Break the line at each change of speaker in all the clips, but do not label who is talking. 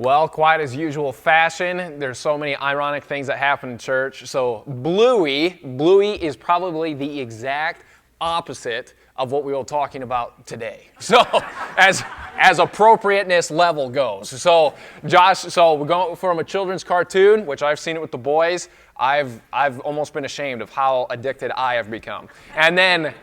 Well, quite as usual fashion, there's so many ironic things that happen in church. So Bluey is probably the exact opposite of what we were talking about today. So as appropriateness level goes. So we're going from a children's cartoon, which I've seen it with the boys. I've almost been ashamed of how addicted I have become. And then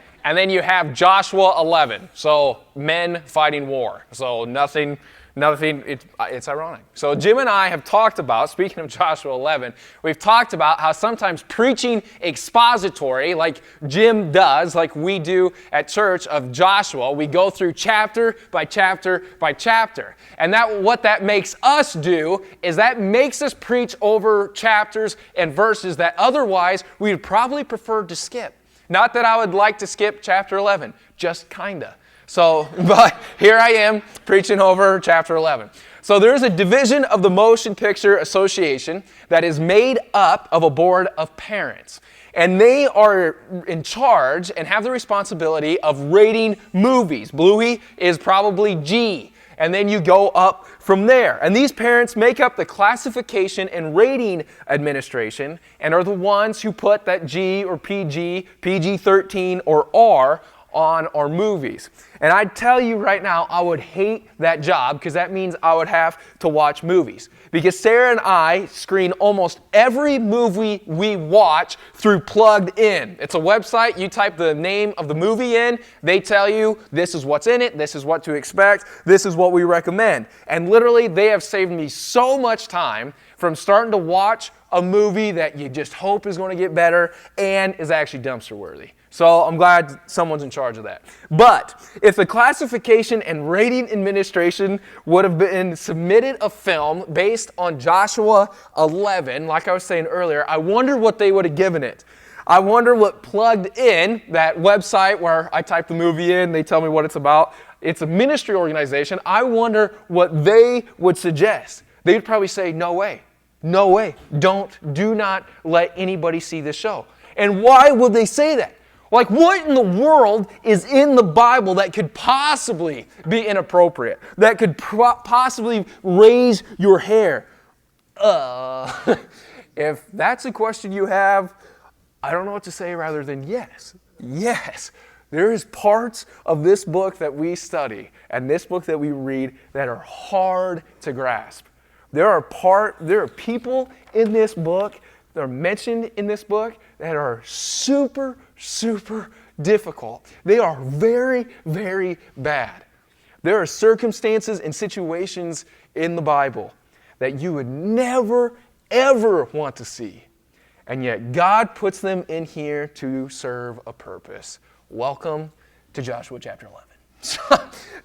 you have Joshua 11. So men fighting war. So nothing, it's ironic. So Jim and I have talked about, speaking of Joshua 11, we've talked about how sometimes preaching expository, like Jim does, like we do at church of Joshua, we go through chapter by chapter by chapter. And what that makes us do is that makes us preach over chapters and verses that otherwise we would probably prefer to skip. Not that I would like to skip chapter 11, just kinda. So, but here I am preaching over chapter 11. So there's a division of the Motion Picture Association that is made up of a board of parents. And they are in charge and have the responsibility of rating movies. Bluey is probably G. And then you go up from there. And these parents make up the classification and rating administration and are the ones who put that G or PG, PG-13 or R on our movies. And I tell you right now, I would hate that job because that means I would have to watch movies. Because Sarah and I screen almost every movie we watch through Plugged In. It's a website. You type the name of the movie in. They tell you this is what's in it. This is what to expect. This is what we recommend. And literally, they have saved me so much time from starting to watch a movie that you just hope is going to get better and is actually dumpster worthy. So I'm glad someone's in charge of that. But if the classification and rating administration would have been submitted a film based on Joshua 11, like I was saying earlier, I wonder what they would have given it. I wonder what Plugged In, that website where I type the movie in, they tell me what it's about. It's a ministry organization. I wonder what they would suggest. They would probably say, no way. No way. Do not let anybody see this show. And why would they say that? Like, what in the world is in the Bible that could possibly be inappropriate? That could possibly raise your hair? If that's a question you have, I don't know what to say rather than yes. Yes. There is parts of this book that we study and this book that we read that are hard to grasp. There are people in this book that are mentioned in this book that are super difficult. They are very, very bad. There are circumstances and situations in the Bible that you would never, ever want to see. And yet God puts them in here to serve a purpose. Welcome to Joshua chapter 11.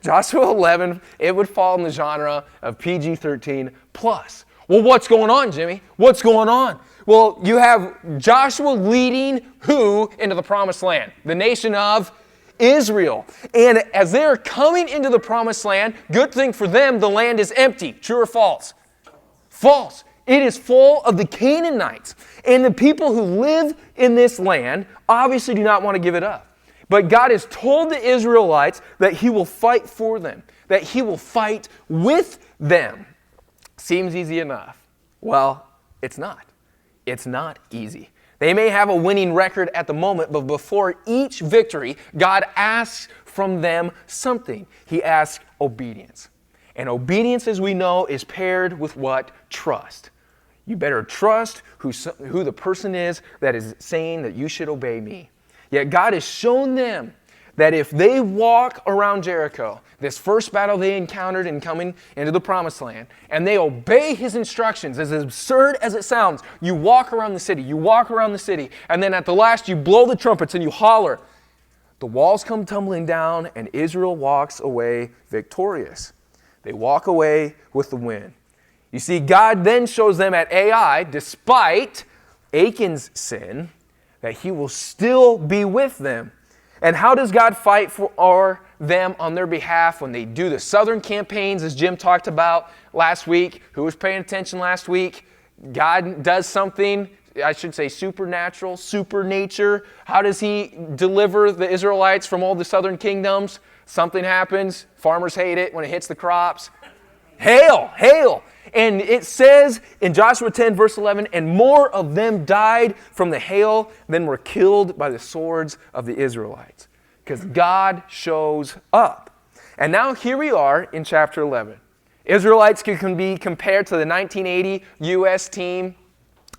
Joshua 11, it would fall in the genre of PG-13 plus. Well, what's going on, Jimmy? What's going on? Well, you have Joshua leading who into the promised land? The nation of Israel. And as they're coming into the promised land, good thing for them, the land is empty. True or false? False. It is full of the Canaanites. And the people who live in this land obviously do not want to give it up. But God has told the Israelites that He will fight for them, that He will fight with them. Seems easy enough. Well, it's not. It's not easy. They may have a winning record at the moment, but before each victory, God asks from them something. He asks obedience. And obedience, as we know, is paired with what? Trust. You better trust who the person is that is saying that you should obey me. Yet God has shown them that if they walk around Jericho, this first battle they encountered in coming into the promised land, and they obey His instructions, as absurd as it sounds, you walk around the city, and then at the last you blow the trumpets and you holler, the walls come tumbling down and Israel walks away victorious. They walk away with the win. You see, God then shows them at Ai, despite Achan's sin, that He will still be with them. And how does God fight for them on their behalf when they do the southern campaigns, as Jim talked about last week? Who was paying attention last week? God does something, I should say supernatural, supernature. How does He deliver the Israelites from all the southern kingdoms? Something happens. Farmers hate it when it hits the crops.
Hail, hail. And it says in Joshua 10, verse 11, and more of them died from the hail than were killed by the swords of the Israelites. Because God shows up. And now here we are in chapter 11. Israelites can be compared to the 1980 U.S.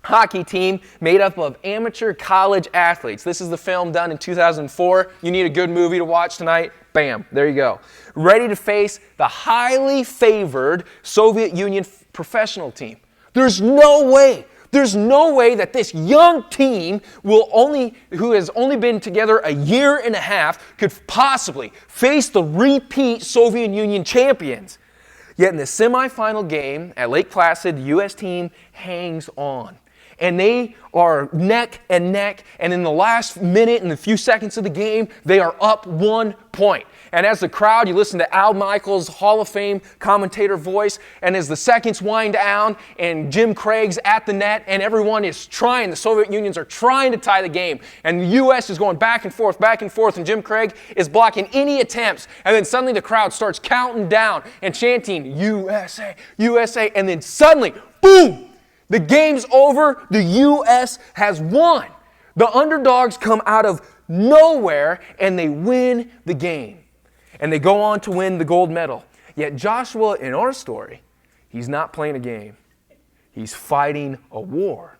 hockey team made up of amateur college athletes. This is the film done in 2004. You need a good movie to watch tonight? Bam, there you go. Ready to face the highly favored Soviet Union professional team. There's no way that this young team who has only been together a year and a half could possibly face the repeat Soviet Union champions. Yet in the semifinal game at Lake Placid, the U.S. team hangs on. And they are neck and neck, and in the last minute and a few seconds of the game, they are up 1 point. And as the crowd, you listen to Al Michaels' Hall of Fame commentator voice, and as the seconds wind down, and Jim Craig's at the net, and everyone is trying, the Soviet Unions are trying to tie the game, and the U.S. is going back and forth, and Jim Craig is blocking any attempts, and then suddenly the crowd starts counting down and chanting, USA, USA, and then suddenly, boom! The game's over. The U.S. has won. The underdogs come out of nowhere and they win the game. And they go on to win the gold medal. Yet Joshua, in our story, he's not playing a game. He's fighting a war.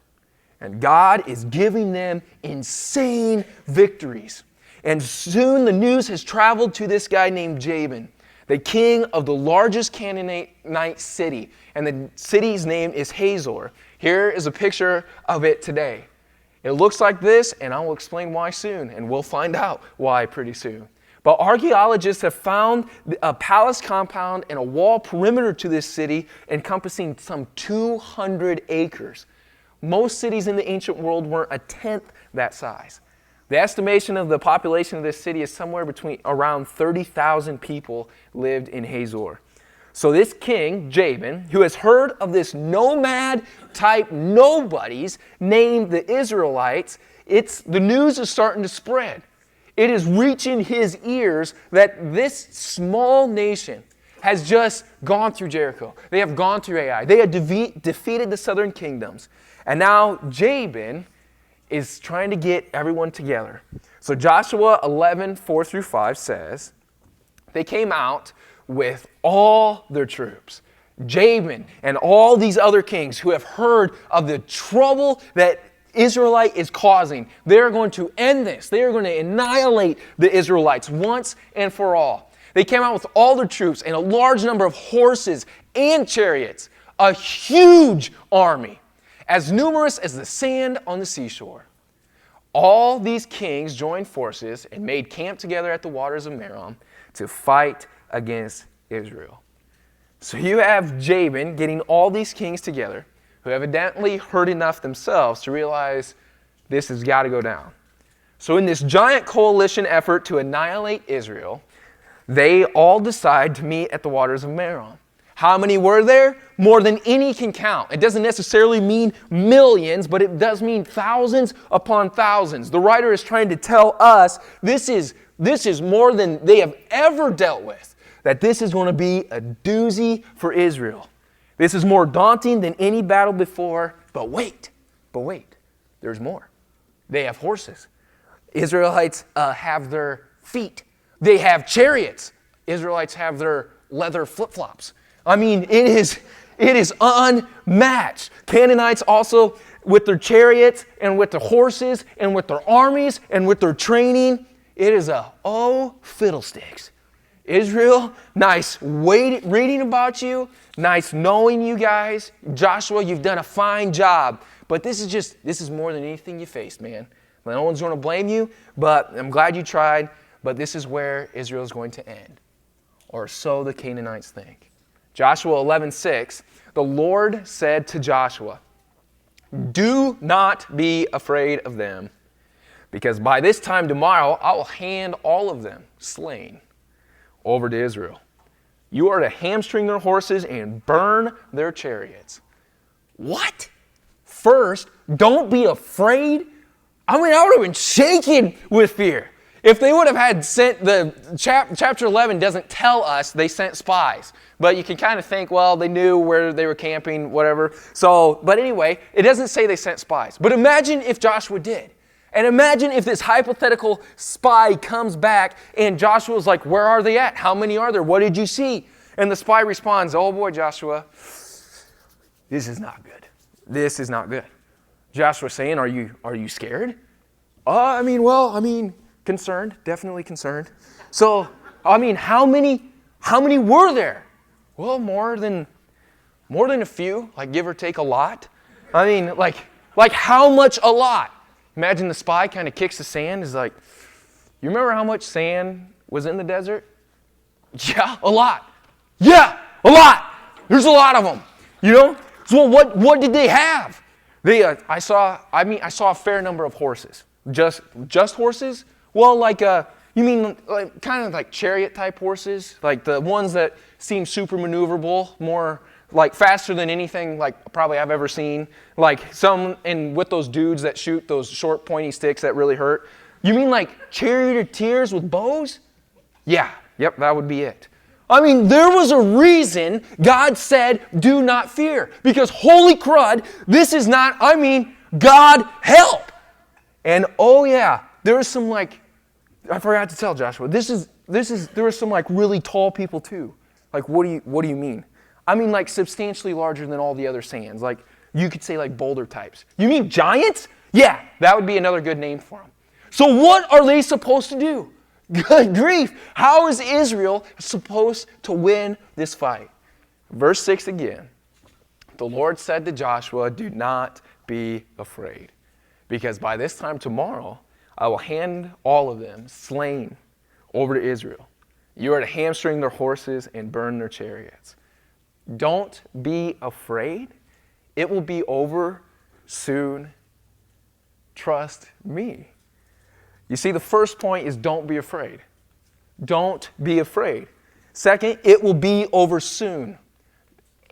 And God is giving them insane victories. And soon the news has traveled to this guy named Jabin, the king of the largest Canaanite city. And the city's name is Hazor. Here is a picture of it today. It looks like this, and I will explain why soon, and we'll find out why pretty soon. But archaeologists have found a palace compound and a wall perimeter to this city encompassing some 200 acres. Most cities in the ancient world weren't a tenth that size. The estimation of the population of this city is somewhere between around 30,000 people lived in Hazor. So this king, Jabin, who has heard of this nomad-type nobodies named the Israelites, the news is starting to spread. It is reaching his ears that this small nation has just gone through Jericho. They have gone through Ai. They have defeated the southern kingdoms. And now Jabin is trying to get everyone together. So Joshua 11, 4 through 5 says, they came out with all their troops. Jabin and all these other kings who have heard of the trouble that Israelite is causing. They're going to end this. They are going to annihilate the Israelites once and for all. They came out with all their troops and a large number of horses and chariots, a huge army, as numerous as the sand on the seashore. All these kings joined forces and made camp together at the waters of Merom to fight against Israel. So you have Jabin getting all these kings together who evidently heard enough themselves to realize this has got to go down. So in this giant coalition effort to annihilate Israel, they all decide to meet at the waters of Merom. How many were there? More than any can count. It doesn't necessarily mean millions, but it does mean thousands upon thousands. The writer is trying to tell us this is more than they have ever dealt with, that this is going to be a doozy for Israel. This is more daunting than any battle before, but wait, there's more. They have horses. Israelites have their feet. They have chariots. Israelites have their leather flip-flops. I mean, it is unmatched. Canaanites also, with their chariots and with their horses and with their armies and with their training, it is fiddlesticks. Israel, nice reading about you, nice knowing you guys. Joshua, you've done a fine job. But this is more than anything you faced, man. No one's going to blame you, but I'm glad you tried. But this is where Israel is going to end. Or so the Canaanites think. Joshua 11:6, the Lord said to Joshua, "Do not be afraid of them, because by this time tomorrow I will hand all of them, slain, over to Israel. You are to hamstring their horses and burn their chariots." What? First, don't be afraid? I mean, I would have been shaking with fear.
If they would have had sent chapter 11 doesn't tell us they sent spies. But you can kind of think, well, they knew where they were camping, whatever. So, but anyway, it doesn't say they sent spies. But imagine if Joshua did. And imagine if this hypothetical spy comes back and Joshua's like, where are they at? How many are there? What did you see? And the spy responds, oh boy, Joshua, this is not good. This is not good. Joshua's saying, are you scared? Concerned, definitely concerned. So, how many were there? Well, more than a few, like give or take a lot. Like how much a lot? Imagine the spy kind of kicks the sand, is like, you remember how much sand was in the desert? Yeah, a lot. Yeah, a lot. There's a lot of them. You know? So what did they have? I saw a fair number of horses. Just horses? Well, you mean like kind of like chariot type horses, like the ones that seem super maneuverable, more like faster than anything like probably I've ever seen. Like some, and with those dudes that shoot those short pointy sticks that really hurt. You mean like charioteers with bows? Yeah, yep, that would be it. There was a reason God said, do not fear. Because holy crud, this is not, God help. And oh yeah, there was some I forgot to tell Joshua, there were some really tall people too. Like, what do you mean? Like substantially larger than all the other sands. Like, you could say like boulder types. You mean giants? Yeah, that would be another good name for them. So what are they supposed to do? Good grief. How is Israel supposed to win this fight? Verse 6 again. The Lord said to Joshua, do not be afraid, because by this time tomorrow, I will hand all of them slain over to Israel. You are to hamstring their horses and burn their chariots. Don't be afraid. It will be over soon. Trust me. You see, the first point is don't be afraid. Don't be afraid. Second, it will be over soon.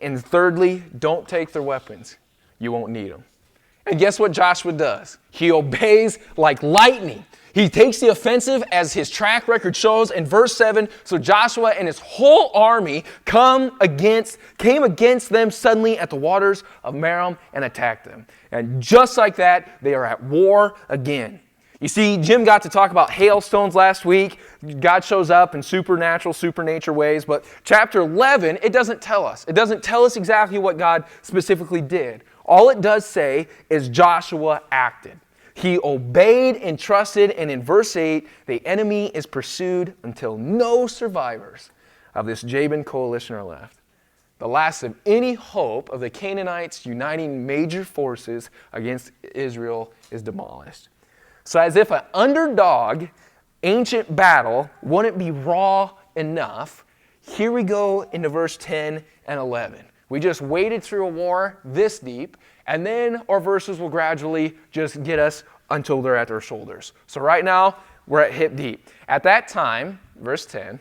And thirdly, don't take their weapons. You won't need them. And guess what Joshua does? He obeys like lightning. He takes the offensive as his track record shows in verse 7. So Joshua and his whole army came against them suddenly at the waters of Merom and attacked them. And just like that, they are at war again. You see, Jim got to talk about hailstones last week. God shows up in supernature ways. But chapter 11, it doesn't tell us. It doesn't tell us exactly what God specifically did. All it does say is Joshua acted. He obeyed and trusted, and in verse 8, the enemy is pursued until no survivors of this Jabin coalition are left. The last of any hope of the Canaanites uniting major forces against Israel is demolished. So as if an underdog ancient battle wouldn't be raw enough, here we go into verse 10 and 11. We just waded through a war this deep, and then our verses will gradually just get us until they're at our shoulders. So right now, we're at hip deep. At that time, verse 10,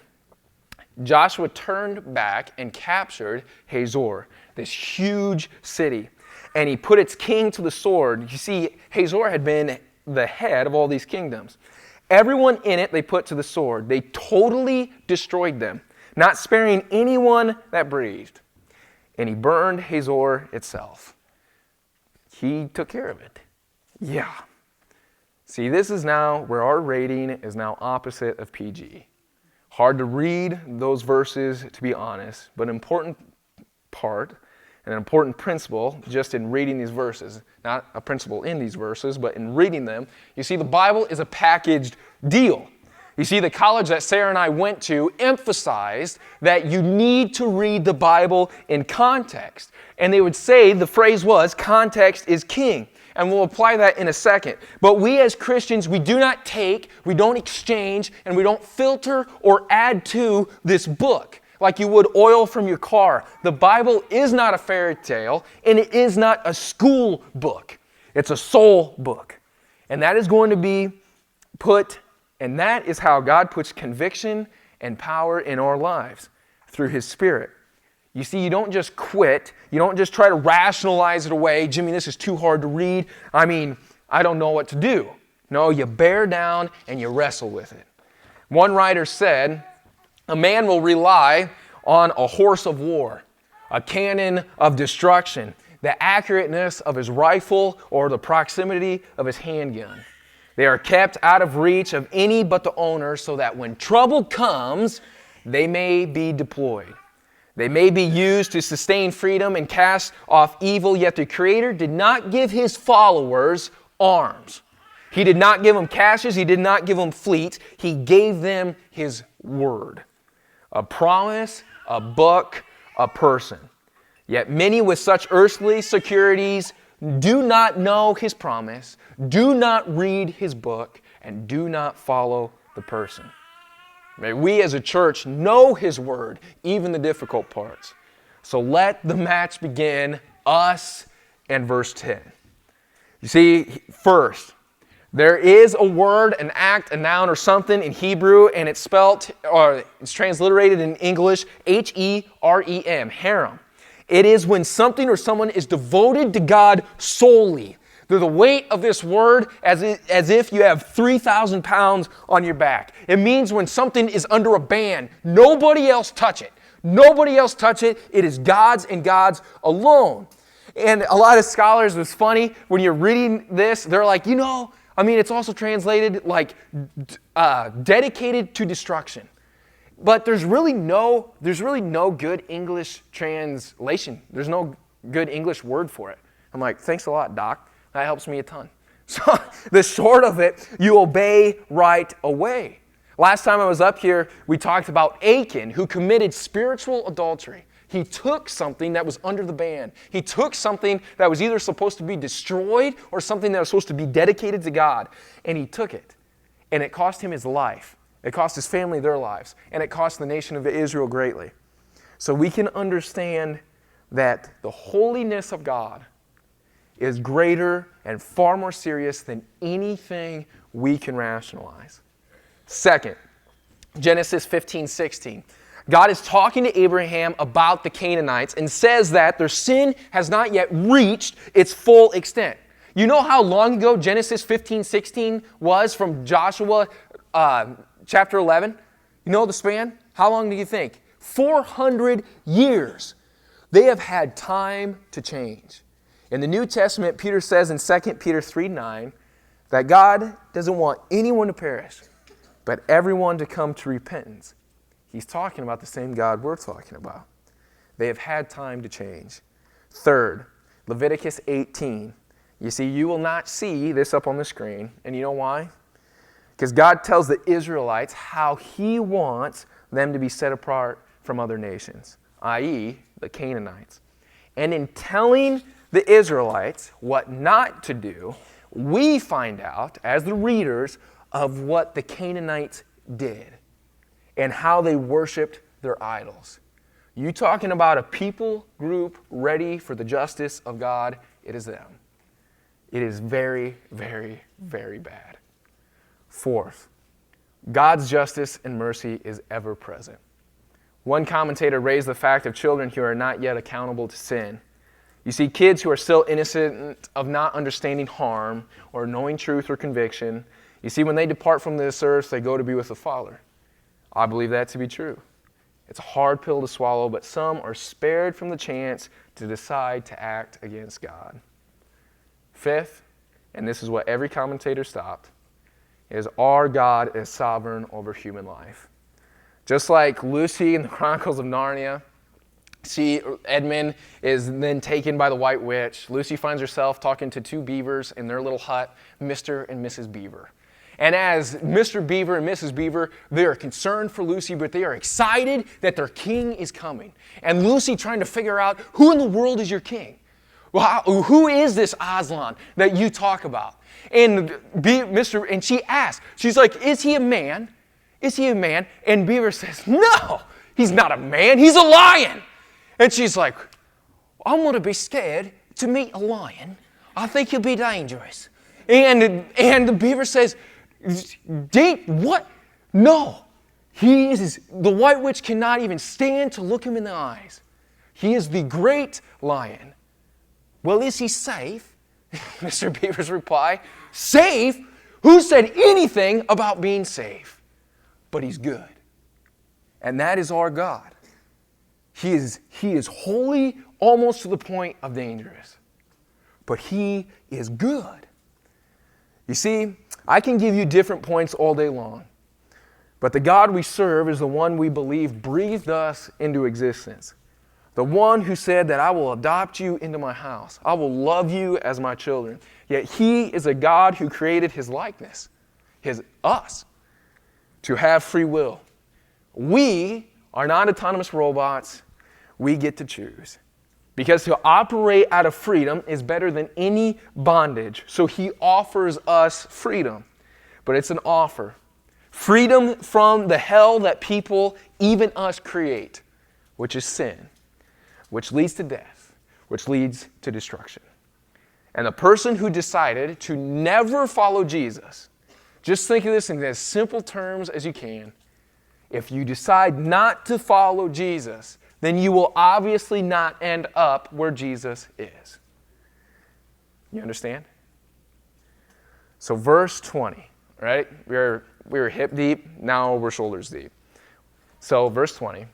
Joshua turned back and captured Hazor, this huge city, and he put its king to the sword. You see, Hazor had been the head of all these kingdoms. Everyone in it they put to the sword. They totally destroyed them, not sparing anyone that breathed. And he burned Hazor itself. He took care of it. Yeah. See, this is now where our rating is now opposite of PG. Hard to read those verses, to be honest, but an important part and an important principle just in reading these verses. Not a principle in these verses, but in reading them. You see, the Bible is a packaged deal. You see, the college that Sarah and I went to emphasized that you need to read the Bible in context. And they would say, the phrase was, context is king. And we'll apply that in a second. But we as Christians, we do not take, we don't exchange, and we don't filter or add to this book like you would oil from your car. The Bible is not a fairy tale, and it is not a school book. It's a soul book. And that is going to be put, and that is how God puts conviction and power in our lives, through His Spirit. You see, you don't just quit. You don't just try to rationalize it away. Jimmy, this is too hard to read. I don't know what to do.
No, you bear down and you wrestle with it. One writer said, a man will rely on a horse of war, a cannon of destruction, the accurateness of his rifle, or the proximity of his handgun. They are kept out of reach of any but the owner so that when trouble comes, they may be deployed. They may be used to sustain freedom and cast off evil, yet the Creator did not give His followers arms. He did not give them caches. He did not give them fleet. He gave them His word. A promise, a book, a person. Yet many with such earthly securities do not know His promise, do not read His book, and do not follow the person. May we as a church know His word, even the difficult parts. So let the match begin, us and verse 10. You see, first, there is a word, an act, a noun, or something in Hebrew, and it's spelled, or it's transliterated in English, H-E-R-E-M, harem. It is when something or someone is devoted to God solely. They're the weight of this word as if you have 3,000 pounds on your back. It means when something is under a ban, nobody else touch it. Nobody else touch it. It is God's and God's alone. And a lot of scholars, it's funny, when you're reading this, they're like, it's also translated like dedicated to destruction. But there's really no good English translation. There's no good English word for it. I'm like, thanks a lot, Doc. That helps me a ton. So the short of it, you obey right away. Last time I was up here, we talked about Achan, who committed spiritual adultery. He took something that was under the ban. He took something that was either supposed to be destroyed or something that was supposed to be dedicated to God. And he took it. And it cost him his life. It cost his family their lives. And it cost the nation of Israel greatly. So we can understand that the holiness of God is greater and far more serious than anything we can rationalize. Second, Genesis 15:16. God is talking to Abraham about the Canaanites and says that their sin has not yet reached its full extent. You know how long ago Genesis 15:16 was from Joshua chapter 11? You know the span? How long do you think? 400 years. They have had time to change. In the New Testament, Peter says in 2 Peter 3:9 that God doesn't want anyone to perish, but everyone to come to repentance. He's talking about the same God we're talking about. They have had time to change. Third, Leviticus 18. You see, you will not see this up on the screen, and you know why? Because God tells the Israelites how He wants them to be set apart from other nations, i.e., the Canaanites. And in telling the Israelites what not to do, we find out, as the readers, of what the Canaanites did and how they worshiped their idols. You talking about a people group ready for the justice of God, it is them. It is very, very, very bad. Fourth, God's justice and mercy is ever present. One commentator raised the fact of children who are not yet accountable to sin. You see, kids who are still innocent of not understanding harm or knowing truth or conviction, you see, when they depart from this earth, they go to be with the Father. I believe that to be true. It's a hard pill to swallow, but some are spared from the chance to decide to act against God. Fifth, and this is what every commentator stopped, is our God is sovereign over human life. Just like Lucy in the Chronicles of Narnia, Edmund is then taken by the White Witch. Lucy finds herself talking to two beavers in their little hut, Mr. and Mrs. Beaver. And as Mr. Beaver and Mrs. Beaver, they are concerned for Lucy, but they are excited that their king is coming. And Lucy trying to figure out, who in the world is your king? Well, who is this Aslan that you talk about? And she asks, she's like, is he a man? Is he a man? And Beaver says, no, he's not a man, he's a lion. And she's like, I'm going to be scared to meet a lion. I think he'll be dangerous. And the Beaver says, what? No. The White Witch cannot even stand to look him in the eyes. He is the great lion. Well, is he safe? Mr. Beaver's reply, safe? Who said anything about being safe? But he's good. And that is our God. He is holy almost to the point of dangerous. But he is good. You see, I can give you different points all day long. But the God we serve is the one we believe breathed us into existence. The one who said that I will adopt you into my house. I will love you as my children. Yet he is a God who created his likeness, us, to have free will. We are not autonomous robots. We get to choose. Because to operate out of freedom is better than any bondage. So he offers us freedom. But it's an offer. Freedom from the hell that people, even us, create, which is sin, which leads to death, which leads to destruction. And the person who decided to never follow Jesus, just think of this in as simple terms as you can. If you decide not to follow Jesus, then you will obviously not end up where Jesus is. You understand? So verse 20, right? We were hip deep, now we're shoulders deep. So verse 20,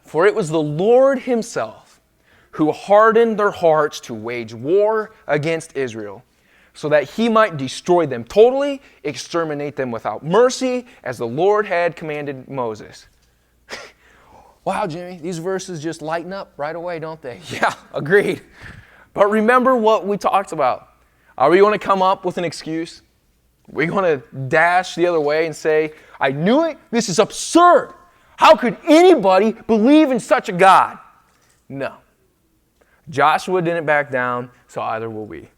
for it was the Lord himself who hardened their hearts to wage war against Israel, so that he might destroy them totally, exterminate them without mercy, as the Lord had commanded Moses. Wow, Jimmy, these verses just lighten up right away, don't they? Yeah, agreed. But remember what we talked about. Are we going to come up with an excuse? Are we going to dash the other way and say, I knew it, this is absurd. How could anybody believe in such a God? No. Joshua didn't back down, so either will we.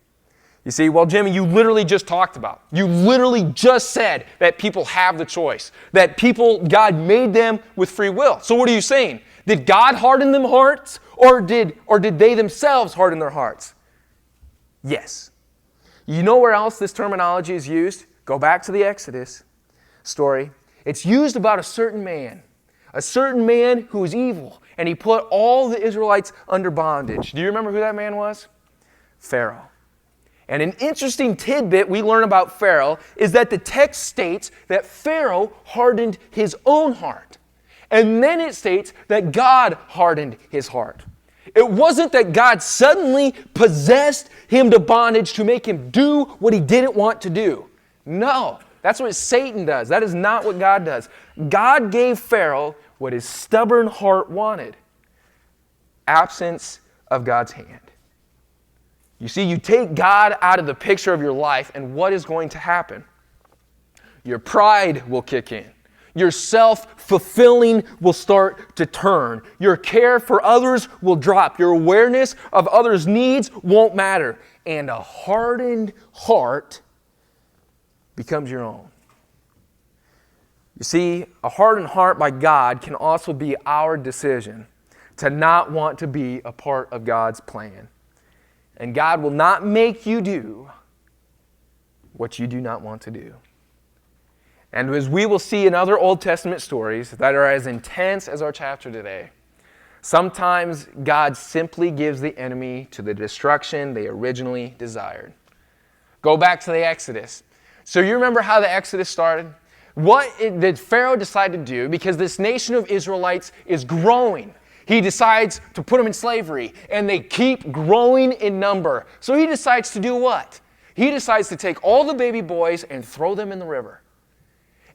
You see, well, Jimmy, you literally just talked about. You literally just said that people have the choice. That God made them with free will. So what are you saying? Did God harden them hearts? Or did they themselves harden their hearts? Yes. You know where else this terminology is used? Go back to the Exodus story. It's used about a certain man who was evil, and he put all the Israelites under bondage. Do you remember who that man was? Pharaoh. And an interesting tidbit we learn about Pharaoh is that the text states that Pharaoh hardened his own heart. And then it states that God hardened his heart. It wasn't that God suddenly possessed him to bondage to make him do what he didn't want to do. No, that's what Satan does. That is not what God does. God gave Pharaoh what his stubborn heart wanted. Absence of God's hand. You see, you take God out of the picture of your life, and what is going to happen? Your pride will kick in. Your self-fulfilling will start to turn. Your care for others will drop. Your awareness of others' needs won't matter. And a hardened heart becomes your own. You see, a hardened heart by God can also be our decision to not want to be a part of God's plan. And God will not make you do what you do not want to do. And as we will see in other Old Testament stories that are as intense as our chapter today, sometimes God simply gives the enemy to the destruction they originally desired. Go back to the Exodus. So you remember how the Exodus started? What did Pharaoh decide to do? Because this nation of Israelites is growing. He decides to put them in slavery, and they keep growing in number. So he decides to do what? He decides to take all the baby boys and throw them in the river.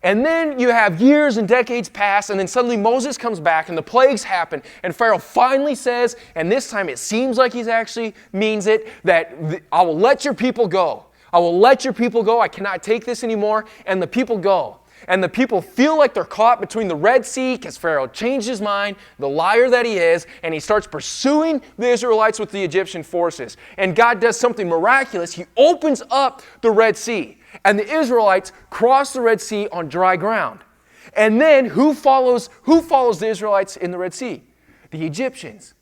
And then you have years and decades pass, and then suddenly Moses comes back, and the plagues happen, and Pharaoh finally says, and this time it seems like he actually means it, that I will let your people go. I will let your people go. I cannot take this anymore. And the people go. And the people feel like they're caught between the Red Sea because Pharaoh changed his mind, the liar that he is, and he starts pursuing the Israelites with the Egyptian forces. And God does something miraculous. He opens up the Red Sea, and the Israelites cross the Red Sea on dry ground. And then who follows the Israelites in the Red Sea? The Egyptians.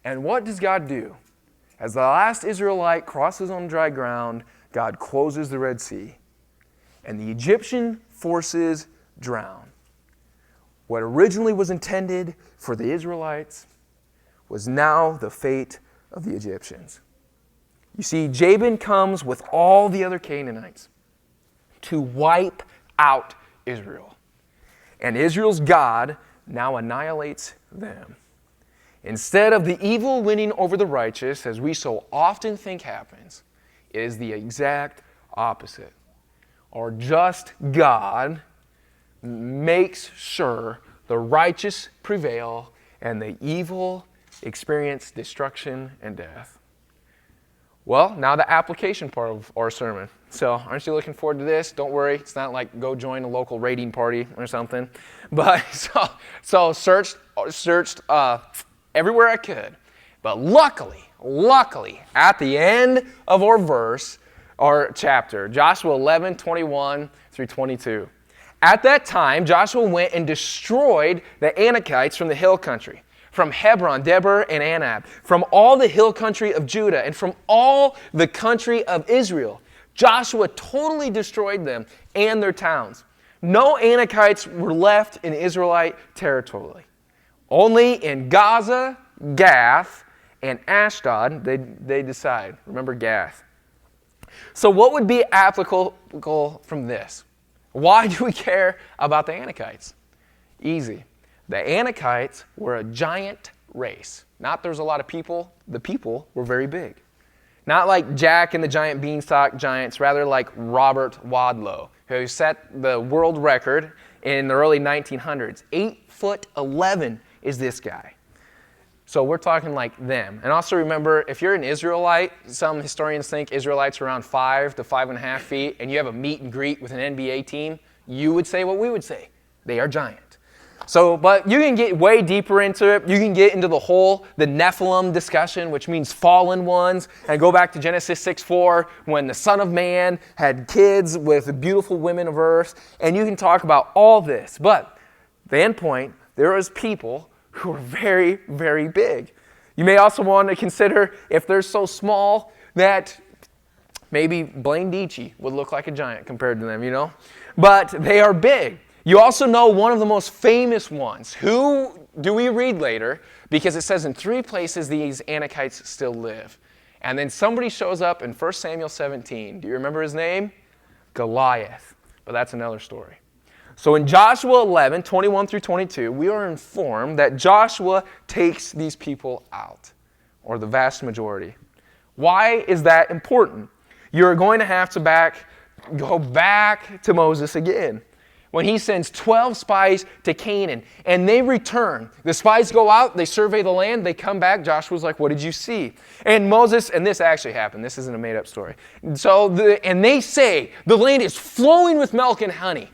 And what does God do? As the last Israelite crosses on dry ground, God closes the Red Sea, and the Egyptian forces drown. What originally was intended for the Israelites was now the fate of the Egyptians. You see, Jabin comes with all the other Canaanites. to wipe out Israel. And Israel's God now annihilates them. Instead of the evil winning over the righteous, as we so often think happens, it is the exact opposite. Our just God makes sure the righteous prevail and the evil experience destruction and death. Well, now the application part of our sermon. So, aren't you looking forward to this? Don't worry, it's not like go join a local raiding party or something. But so searched everywhere I could. But luckily, at the end of our verse, our chapter, Joshua 11, 21 through 22. At that time, Joshua went and destroyed the Anakites from the hill country, from Hebron, Debir, and Anab, from all the hill country of Judah, and from all the country of Israel. Joshua totally destroyed them and their towns. No Anakites were left in Israelite territory. Only in Gaza, Gath, and Ashdod they decide. Remember Gath. So what would be applicable from this? Why do we care about the Anakites? Easy. The Anakites were a giant race. Not there's a lot of people. The people were very big. Not like Jack and the Giant Beanstalk Giants, rather like Robert Wadlow, who set the world record in the early 1900s. 8'11" is this guy. So we're talking like them. And also remember, if you're an Israelite, some historians think Israelites are around 5 to 5.5 feet, and you have a meet and greet with an NBA team, you would say what we would say. They are giant. So, but you can get way deeper into it. You can get into the Nephilim discussion, which means fallen ones, and go back to Genesis 6:4, when the Son of Man had kids with the beautiful women of earth, and you can talk about all this. But the end point, there is people who are very, very big. You may also want to consider if they're so small that maybe Blaine Dietschy would look like a giant compared to them, you know? But they are big. You also know one of the most famous ones. Who do we read later? Because it says in 3 places these Anakites still live. And then somebody shows up in 1 Samuel 17. Do you remember his name? Goliath. But that's another story. So in Joshua 11, 21 through 22, we are informed that Joshua takes these people out, or the vast majority. Why is that important? You're going to have to go back to Moses again. When he sends 12 spies to Canaan, and they return. The spies go out, they survey the land, they come back. Joshua's like, what did you see? And Moses, and this actually happened. This isn't a made-up story. And they say, the land is flowing with milk and honey.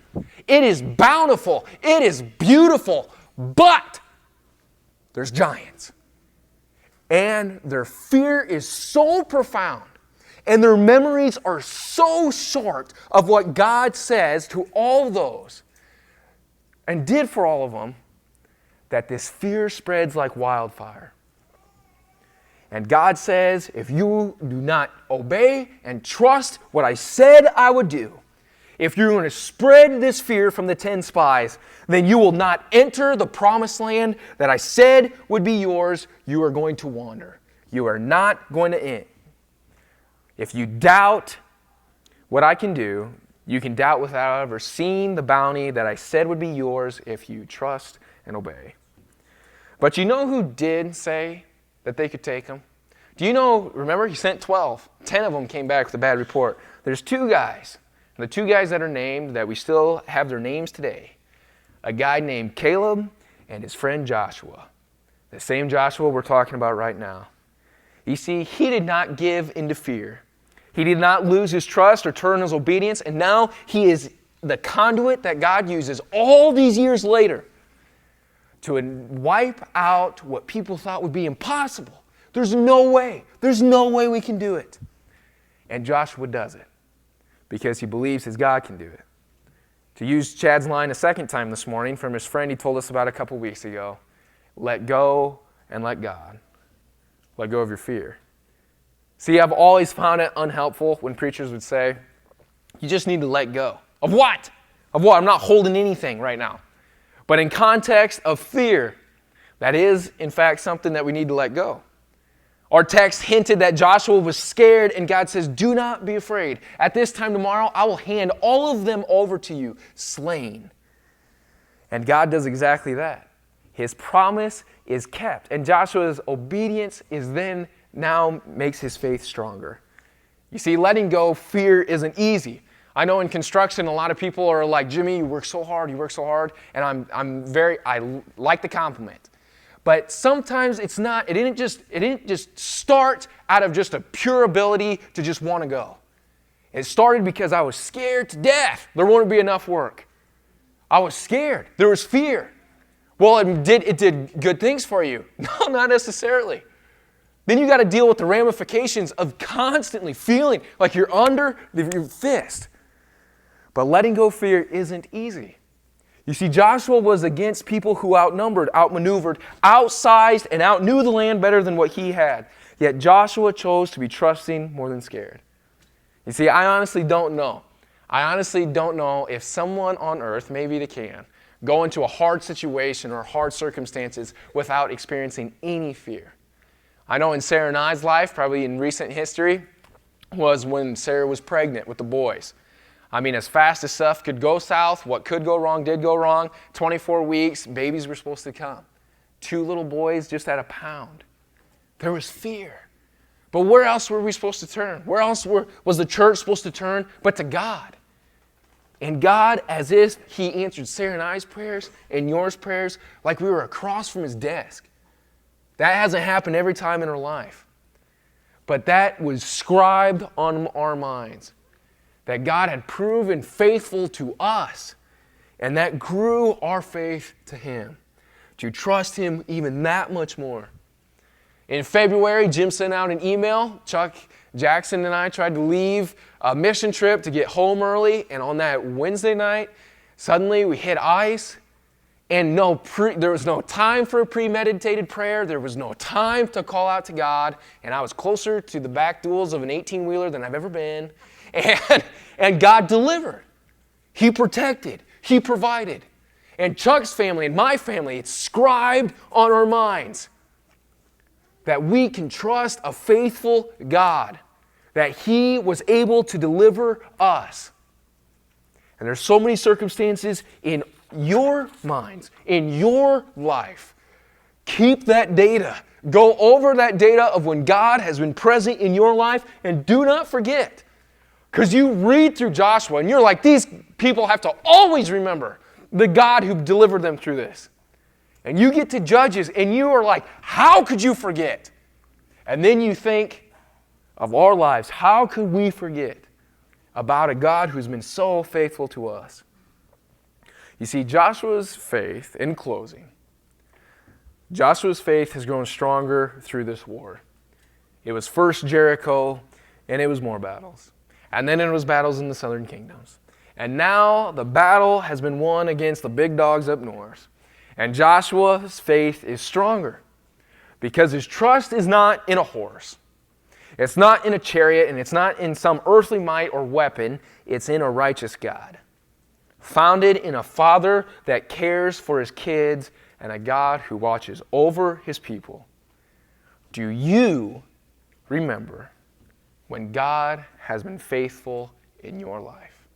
It is bountiful. It is beautiful. But there's giants. And their fear is so profound. And their memories are so short of what God says to all those and did for all of them, that this fear spreads like wildfire. And God says, if you do not obey and trust what I said I would do, if you're going to spread this fear from the 10 spies, then you will not enter the promised land that I said would be yours. You are going to wander. You are not going to enter. If you doubt what I can do, you can doubt without ever seeing the bounty that I said would be yours if you trust and obey. But you know who did say that they could take them? Do you know, remember, he sent 12. 10 of them came back with a bad report. There's 2 guys. The 2 guys that are named, that we still have their names today. A guy named Caleb and his friend Joshua. The same Joshua we're talking about right now. You see, he did not give into fear. He did not lose his trust or turn his obedience, and now he is the conduit that God uses all these years later to wipe out what people thought would be impossible. There's no way we can do it. And Joshua does it because he believes his God can do it. To use Chad's line a second time this morning from his friend he told us about a couple weeks ago, let go and let God. Let go of your fear. See, I've always found it unhelpful when preachers would say, you just need to let go. Of what? Of what? I'm not holding anything right now. But in context of fear, that is, in fact, something that we need to let go. Our text hinted that Joshua was scared, and God says, do not be afraid. At this time tomorrow, I will hand all of them over to you, slain. And God does exactly that. His promise is kept, and Joshua's obedience is then now makes his faith stronger. You see, letting go fear isn't easy. I know in construction, a lot of people are like, Jimmy, you work so hard, and I like the compliment. But sometimes it didn't just start out of just a pure ability to just want to go. It started because I was scared to death. There wouldn't be enough work. I was scared. There was fear. Well, it did good things for you. No, not necessarily. Then you got to deal with the ramifications of constantly feeling like you're under your fist. But letting go fear isn't easy. You see, Joshua was against people who outnumbered, outmaneuvered, outsized, and outknew the land better than what he had. Yet Joshua chose to be trusting more than scared. You see, I honestly don't know. I honestly don't know if someone on earth, maybe they can, go into a hard situation or hard circumstances without experiencing any fear. I know in Sarah and I's life, probably in recent history, was when Sarah was pregnant with the boys. I mean, as fast as stuff could go south, what could go wrong did go wrong. 24 weeks, babies were supposed to come. 2 little boys just at a pound. There was fear. But where else were we supposed to turn? Where else was the church supposed to turn but to God? And God, as if He answered Sarah and I's prayers and yours prayers like we were across from His desk. That hasn't happened every time in our life. But that was scribed on our minds. That God had proven faithful to us. And that grew our faith to Him. To trust Him even that much more. In February, Jim sent out an email. Chuck Jackson and I tried to leave a mission trip to get home early. And on that Wednesday night, suddenly we hit ice. And there was no time for a premeditated prayer. There was no time to call out to God. And I was closer to the back duals of an 18-wheeler than I've ever been. And God delivered. He protected. He provided. And Chuck's family and my family, it's scribed on our minds that we can trust a faithful God, that He was able to deliver us. And there's so many circumstances in your minds, in your life. Keep that data. Go over that data of when God has been present in your life, and do not forget. Because you read through Joshua and you're like, these people have to always remember the God who delivered them through this. And you get to Judges and you are like, how could you forget? And then you think of our lives, how could we forget about a God who's been so faithful to us? You see, Joshua's faith, in closing, Joshua's faith has grown stronger through this war. It was first Jericho, and it was more battles. And then it was battles in the southern kingdoms. And now the battle has been won against the big dogs up north. And Joshua's faith is stronger because his trust is not in a horse. It's not in a chariot, and it's not in some earthly might or weapon. It's in a righteous God, founded in a Father that cares for His kids and a God who watches over His people. Do you remember when God has been faithful in your life?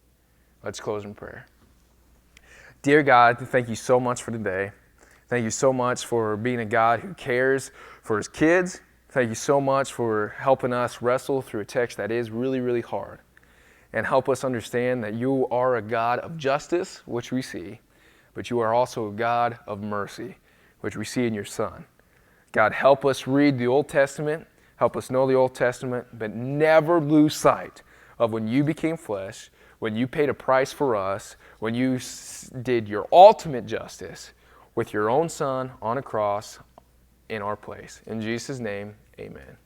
Let's close in prayer. Dear God, thank you so much for today. Thank you so much for being a God who cares for His kids. Thank you so much for helping us wrestle through a text that is really, really hard. And help us understand that you are a God of justice, which we see, but you are also a God of mercy, which we see in your Son. God, help us read the Old Testament, help us know the Old Testament, but never lose sight of when you became flesh, when you paid a price for us, when you did your ultimate justice with your own Son on a cross in our place. In Jesus' name, amen.